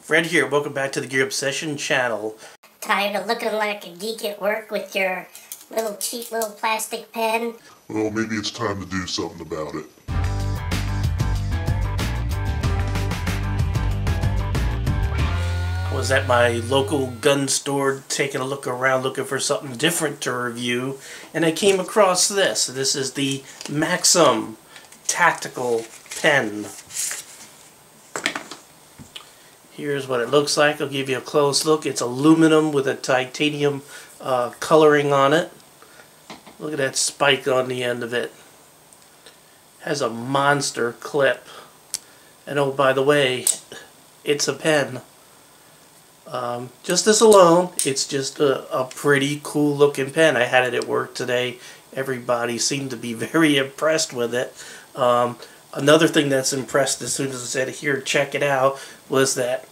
Fred here, welcome back to the Gear Obsession channel. Tired of looking like a geek at work with your cheap little plastic pen? Well, maybe it's time to do something about it. I was at my local gun store taking a look around looking for something different to review, and I came across this. This is the Maxam Tactical Pen. Here's what it looks like. I'll give you a close look. It's aluminum with a titanium coloring on it. Look at that spike on the end of it. Has a monster clip. And oh, by the way, it's a pen. Just this alone, it's just a pretty cool looking pen. I had it at work today. Everybody seemed to be very impressed with it. Another thing that's impressed as soon as I said, here, check it out, was that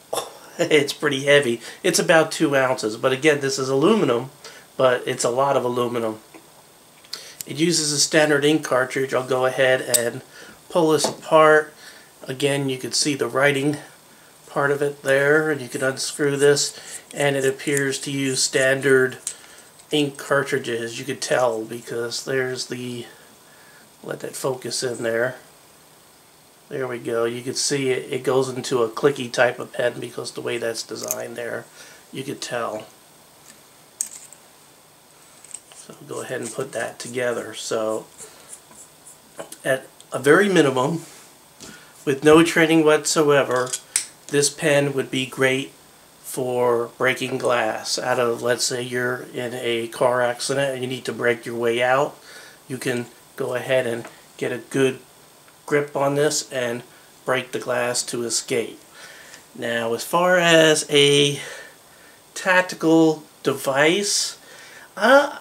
it's pretty heavy. It's about 2 ounces, but again, this is aluminum, but it's a lot of aluminum. It uses a standard ink cartridge. I'll go ahead and pull this apart. Again, you can see the writing part of it there, and you can unscrew this, and it appears to use standard ink cartridges. You could tell because there's the, let that focus in there. There we go. You can see it goes into a clicky type of pen because the way that's designed there. You could tell. So go ahead and put that together. So at a very minimum, with no training whatsoever, this pen would be great for breaking glass. Out of, let's say you're in a car accident and you need to break your way out, you can go ahead and get a good grip on this and break the glass to escape. Now, as far as a tactical device, I'm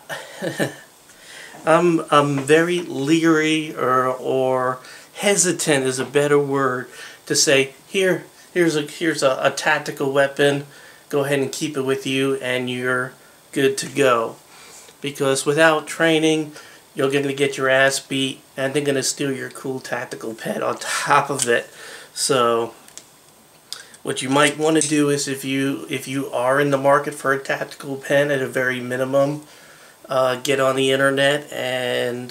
very leery or hesitant is a better word to say here's a tactical weapon, go ahead and keep it with you and you're good to go, because without training you're going to get your ass beat, and they're going to steal your cool tactical pen on top of it. So what you might want to do is, if you are in the market for a tactical pen at a very minimum, get on the internet and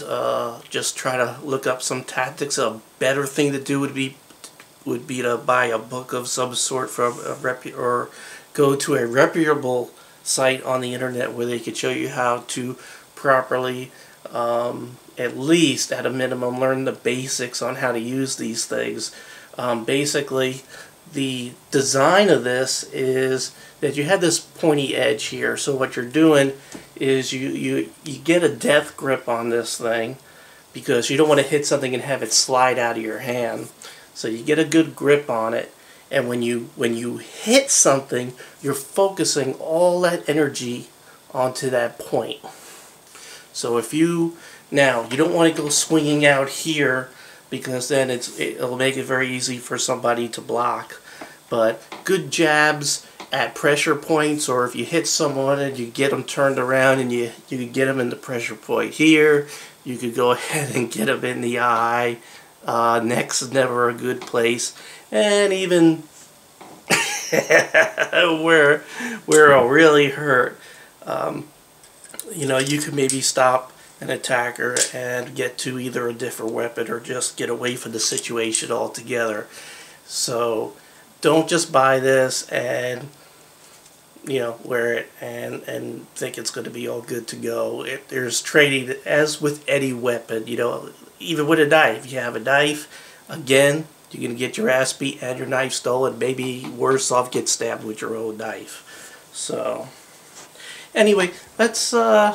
just try to look up some tactics. A better thing to do would be to buy a book of some sort from or go to a reputable site on the internet where they could show you how to properly, at least at a minimum, learn the basics on how to use these things. Basically, the design of this is that you have this pointy edge here. So what you're doing is you get a death grip on this thing, because you don't want to hit something and have it slide out of your hand. So you get a good grip on it, and when you hit something, you're focusing all that energy onto that point. So if you don't want to go swinging out here, because then it'll make it very easy for somebody to block. But good jabs at pressure points, or if you hit someone and you get them turned around and you can get them in the pressure point here, you could go ahead and get them in the eye. Neck's never a good place, and even where it'll really hurt. You could maybe stop an attacker and get to either a different weapon or just get away from the situation altogether. So don't just buy this and wear it and think it's going to be all good to go. There's training, as with any weapon. Even with a knife. You have a knife, again, you're going to get your ass beat and your knife stolen. Maybe worse off, get stabbed with your own knife. So anyway, let's go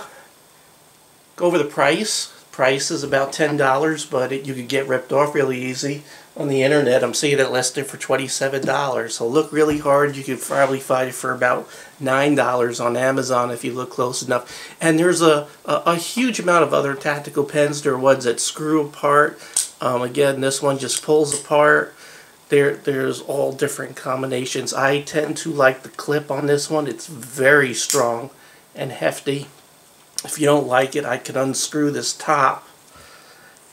over the price. Price is about $10, but you could get ripped off really easy on the internet. I'm seeing it listed for $27. So look really hard. You could probably find it for about $9 on Amazon if you look close enough. And there's a huge amount of other tactical pens. There are ones that screw apart. Again, this one just pulls apart. There's all different combinations. I tend to like the clip on this one. It's very strong and hefty. If you don't like it, I can unscrew this top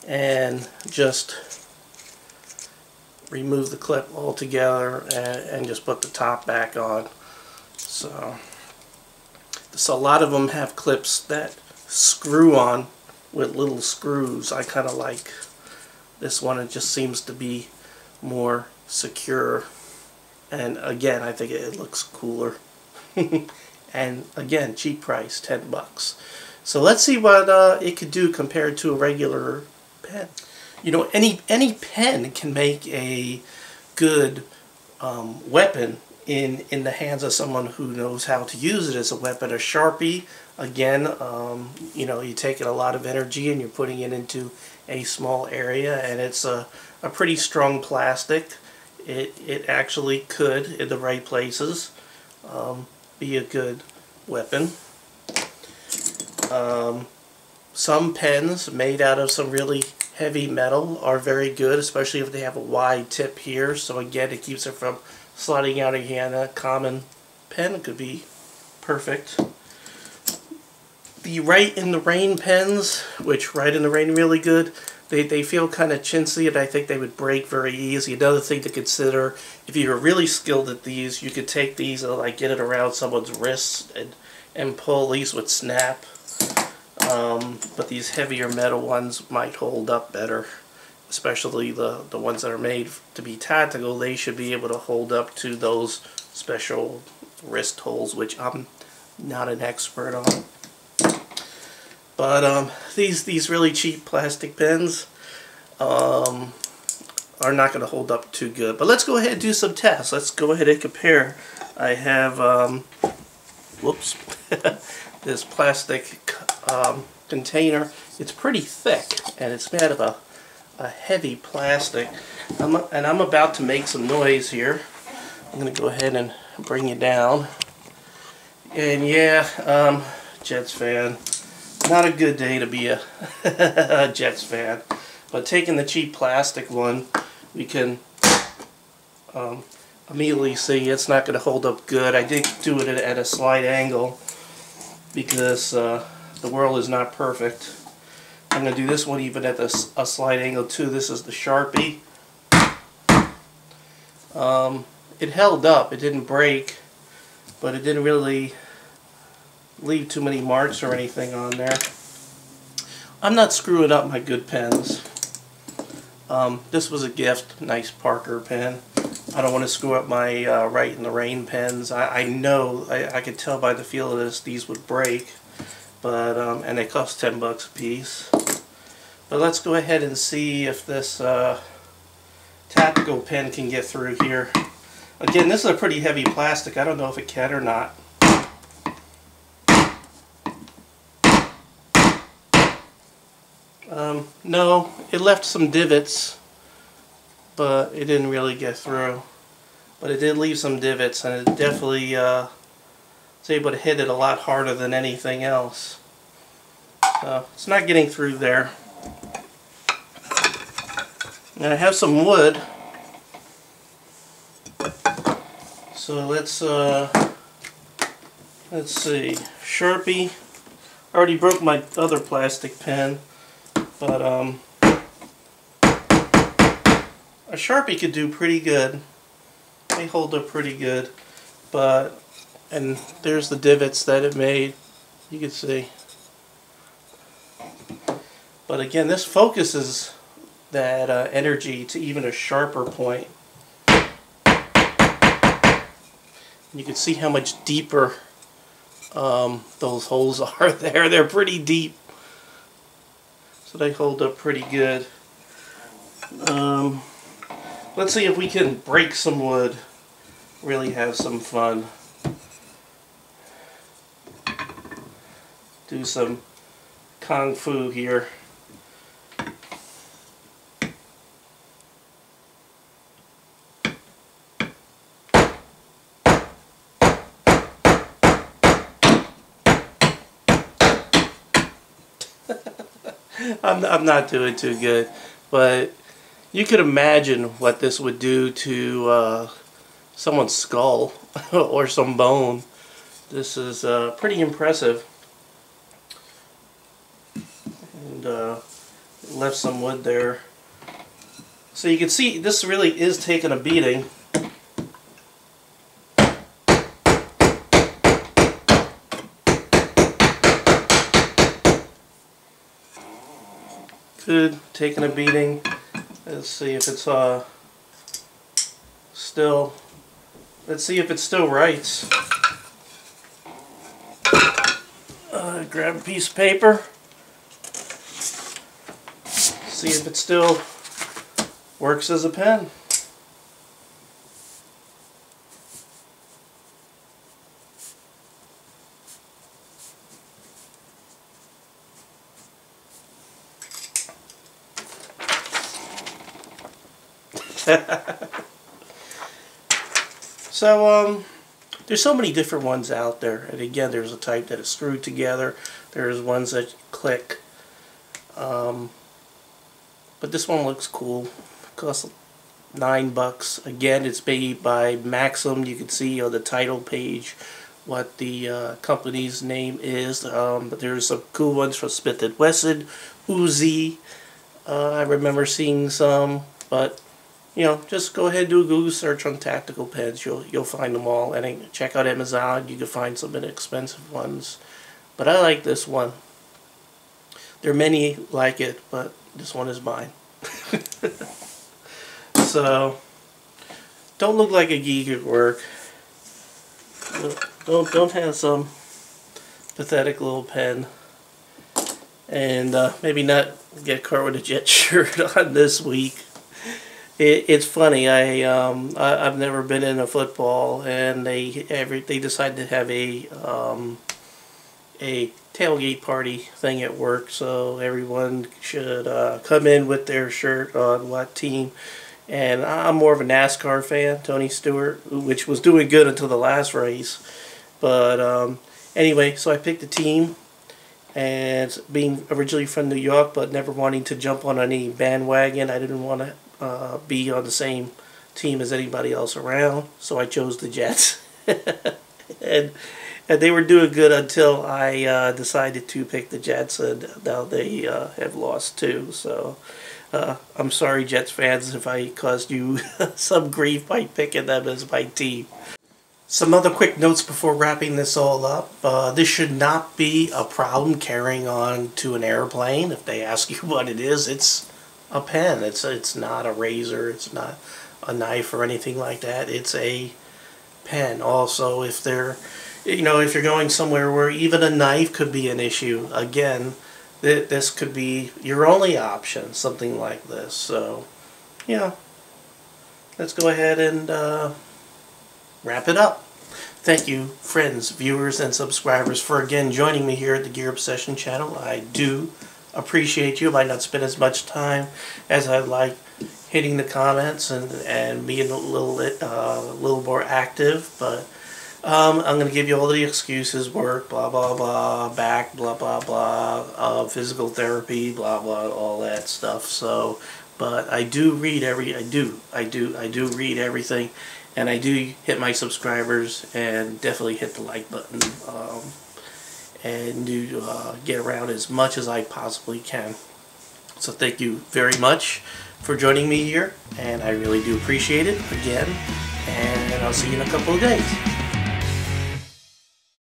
and just remove the clip altogether and just put the top back on. So a lot of them have clips that screw on with little screws. I kind of like this one. It just seems to be more secure, and again, I think it looks cooler. And again, cheap price, $10. So let's see what it could do compared to a regular pen. You know, any pen can make a good weapon in the hands of someone who knows how to use it as a weapon. A Sharpie, again, you know, you're taking a lot of energy and you're putting it into a small area, and it's a pretty strong plastic. It actually could, in the right places, be a good weapon. Some pens made out of some really heavy metal are very good, especially if they have a wide tip here. So again, it keeps it from sliding out of your hand. A common pen could be perfect. The Write in the Rain pens, which write in the rain really good, they feel kind of chintzy, and I think they would break very easy. Another thing to consider, if you're really skilled at these, you could take these and like get it around someone's wrists and pull. These would snap. But these heavier metal ones might hold up better, especially the ones that are made to be tactical. They should be able to hold up to those special wrist holes, which I'm not an expert on. But these really cheap plastic pens are not going to hold up too good. But let's go ahead and do some tests. Let's go ahead and compare. I have whoops, this plastic container. It's pretty thick, and it's made of a heavy plastic. And I'm about to make some noise here. I'm going to go ahead and bring it down. And yeah, Jets fan. Not a good day to be a Jets fan. But taking the cheap plastic one, we can immediately see it's not going to hold up good. I did do it at a slight angle because the world is not perfect. I'm going to do this one even at a slight angle too. This is the Sharpie. It held up. It didn't break, but it didn't really leave too many marks or anything on there. I'm not screwing up my good pens. This was a gift. Nice Parker pen. I don't want to screw up my Write in the Rain pens. I know, I could tell by the feel of this, these would break. But and they cost $10 a piece. But let's go ahead and see if this tactical pen can get through here. Again, this is a pretty heavy plastic. I don't know if it can or not. No, it left some divots, but it didn't really get through. But it did leave some divots, and it definitely was able to hit it a lot harder than anything else. So it's not getting through there. And I have some wood. So let's see. Sharpie. I already broke my other plastic pen. But a Sharpie could do pretty good. They hold up pretty good. But, and there's the divots that it made. You can see. But again, this focuses that energy to even a sharper point. You can see how much deeper those holes are there. They're pretty deep. So they hold up pretty good. Let's see if we can break some wood. Really have some fun. Do some kung fu here. I'm not doing too good, but you could imagine what this would do to someone's skull or some bone. This is pretty impressive. And left some wood there. So you can see this really is taking a beating. Good, taking a beating. Let's see if it's still. Let's see if it still writes. Grab a piece of paper. See if it still works as a pen. So, there's so many different ones out there, and again, there's a type that is screwed together. There's ones that click. But this one looks cool. It costs $9. Again, it's made by Maxam. You can see on the title page what the company's name is. But there's some cool ones from Smith & Wesson, Uzi. I remember seeing some, but you know, just go ahead and do a Google search on tactical pens. You'll find them all. And check out Amazon. You can find some inexpensive ones. But I like this one. There are many like it, but this one is mine. So, don't look like a geek at work. Don't have some pathetic little pen. And maybe not get caught with a Jet shirt on this week. It's funny. I've never been in a football, and they decided to have a tailgate party thing at work, so everyone should come in with their shirt on what team. And I'm more of a NASCAR fan, Tony Stewart, which was doing good until the last race. But anyway, so I picked a team, and being originally from New York, but never wanting to jump on any bandwagon, I didn't want to be on the same team as anybody else around, so I chose the Jets. and they were doing good until I decided to pick the Jets, and now they have lost too. So I'm sorry, Jets fans, if I caused you some grief by picking them as my team. Some other quick notes before wrapping this all up. This should not be a problem carrying on to an airplane. If they ask you what it is, it's a pen. It's not a razor. It's not a knife or anything like that. It's a pen. Also, if you're going somewhere where even a knife could be an issue, again, this could be your only option. Something like this. So, yeah, let's go ahead and wrap it up. Thank you, friends, viewers, and subscribers, for again joining me here at the Gear Obsession channel. I do appreciate you. I might not spend as much time as I'd like hitting the comments and being a little more active, but I'm going to give you all the excuses: work, blah blah blah, back, blah blah blah, physical therapy, blah blah, all that stuff. So, but I do read read everything, and I do hit my subscribers, and definitely hit the like button. And do get around as much as I possibly can. So thank you very much for joining me here, and I really do appreciate it again, and I'll see you in a couple of days.